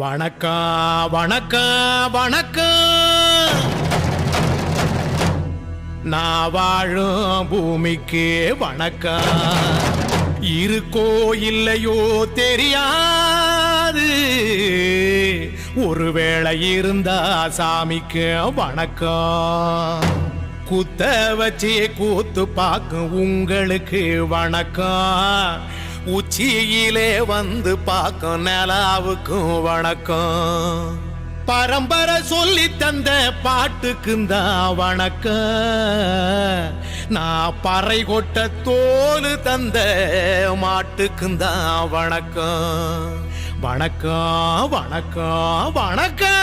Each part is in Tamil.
வணக்கம் வணக்கம் வணக்கம். நான் வாழும் பூமிக்கு வணக்கம். இருக்கோ இல்லையோ தெரியாது, ஒருவேளை இருந்தா சாமிக்கு வணக்கம். குத்த வச்சு கூத்து பார்க்கும் உங்களுக்கு வணக்கம். உச்சியிலே வந்து பார்க்கும் நிலாவுக்கும் வணக்கம். பரம்பரை சொல்லி தந்த பாட்டுக்குந்தான் வணக்கம். நான் பறை கொட்ட தோல் தந்த மாட்டுக்குந்தான் வணக்கம். வணக்கம் வணக்கம் வணக்கம்.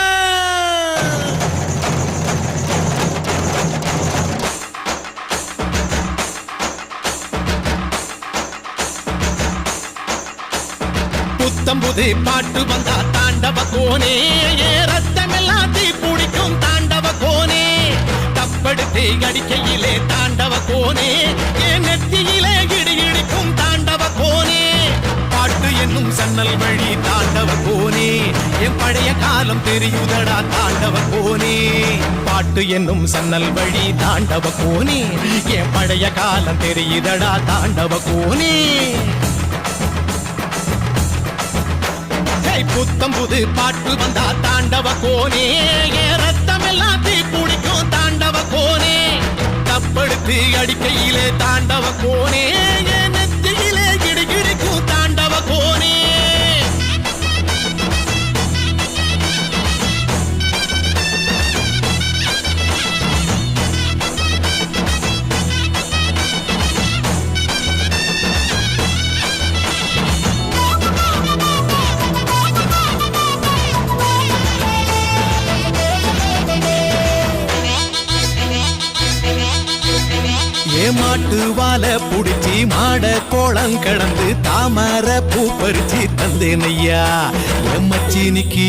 புத்தம்புது பாட்டு வந்தா தாண்டவ கோனே, ரத்தமெல்லாம் தீ பிடிக்கும் தாண்டவ கோனே. தப்படுத்து அடிக்கையிலே தாண்டவ கோனே, என் நெத்தியிலே இடி இடிக்கும் தாண்டவ கோனே. பாட்டு என்னும் சன்னல் வழி தாண்டவ கோனே, என் பழைய காலம் தெரியுதடா தாண்டவ கோனே. பாட்டு என்னும் சன்னல் வழி தாண்டவ கோனே, என் பழைய காலம் தெரியுதடா தாண்டவ கோனே. புத்தம் புது பாட்டு வந்தா தாண்டவ கோனே, ரத்தம் எல்லாம் தீ பிடிக்கும் தாண்டவ கோனே. தப்படுத்து அடிக்கையிலே தாண்டவ கோனே, நெத்தியிலே கிடி கிடிக்கும் தாண்டவ கோனே. மாட்டு வாழ புடிச்சி மாட கோளம் கடந்து தாமர பூ பறிச்சு தந்தேனையா எம்மச்சினிக்கு.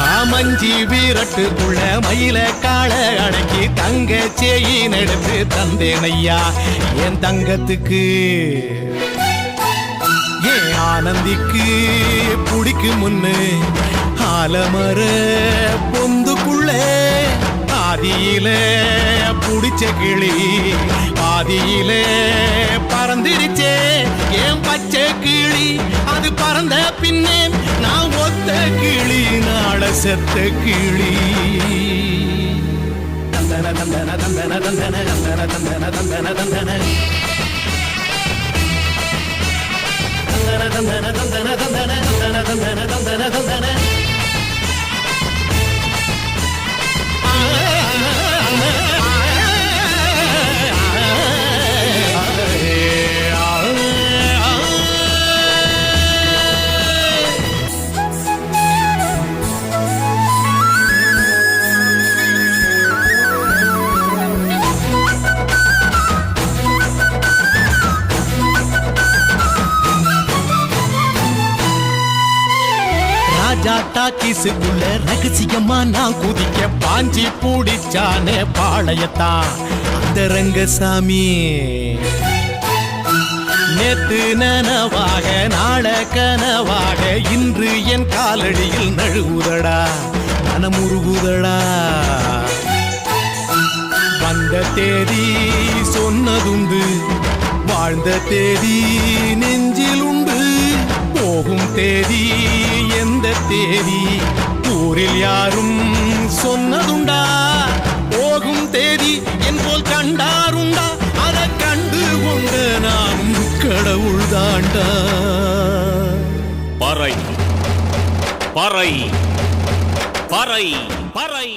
ஆமஞ்சி வீரட்டுக்குள்ள மயில கால அடக்கி தங்க சேயின் எடுத்து தந்தேனையா என் தங்கத்துக்கு. ஏன் ஆனந்திக்கு புடிக்கு முன்னு ஆலமர பொந்துக்குள்ள ஆதியில புடிச்ச கிளி ஆதியில பறந்திருச்சே ஏன் பச்சை கிளி. அது பறந்த பின்னே நான் ஒத்த கிளி நாள செத்த கிளி. தந்தன தந்தன தந்தன தந்தன தந்தன தந்தன தந்தன தந்தன தந்தன தந்தன தந்தன தந்தன தந்தன தந்தன தந்தன. ராஜாட்டா கிசுக்குள்ள ரகசியமா நான் குதிக்க பாஞ்சி பூடிச்சானே பாளையத்தான் அந்த ரங்கசாமி. நேத்து நனவாக நாள கனவாக இன்று என் காலடியில் நழுவுதடா மனமுருகுதடா. வந்த தேதி சொன்னதுண்டு, வாழ்ந்த தேதி நெஞ்சில் உண்டு. போகும் தேதி எந்த தேதி ஊரில் யாரும் சொன்னதுண்டா. போகும் தேதி என் போல் கண்டாருண்டா, அதை கண்டு கொண்ட நான் கடவுள் தாண்டா. பறை பறை பறை பறை.